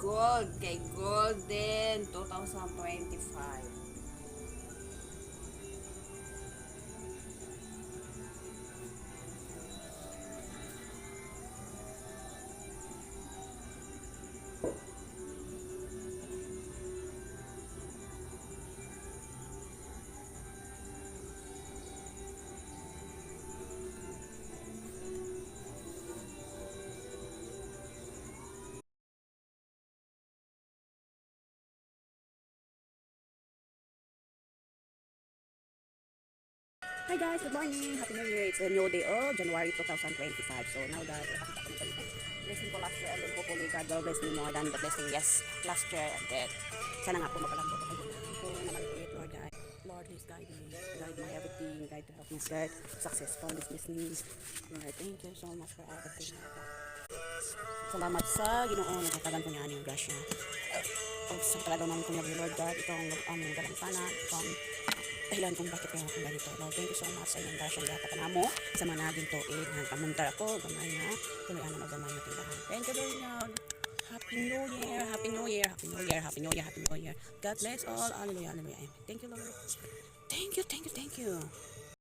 gold kay Golden 2025. Hi guys, good morning. Happy New Year. It's a new day of January 2025. So now that blessing ko last year and then hopefully God will bless me more than the blessing yes last year and then sana nga po makalambot ako po naman ulit Lord God. Lord, please guide me. Guide my everything. Guide to help me get successful in this business. Lord, thank you so much for everything. Salamat sa Ginoo nagkatagan ko niya yung grasya. O sa talagang naman ko niya Lord God, itong galantanan, itong dahilan kung bakit kaya ako ganito. Lord, thank you so much sa inyong dasyang yata ka na mo sa managing tuig na pamuntar ako, gamay na, tuloy na gamay na tindahan. Thank you Lord. Happy New Year, Happy New Year, Happy New Year, Happy New Year, Happy New Year. God bless all. Hallelujah, hallelujah. Thank you Lord. Thank you, thank you, thank you.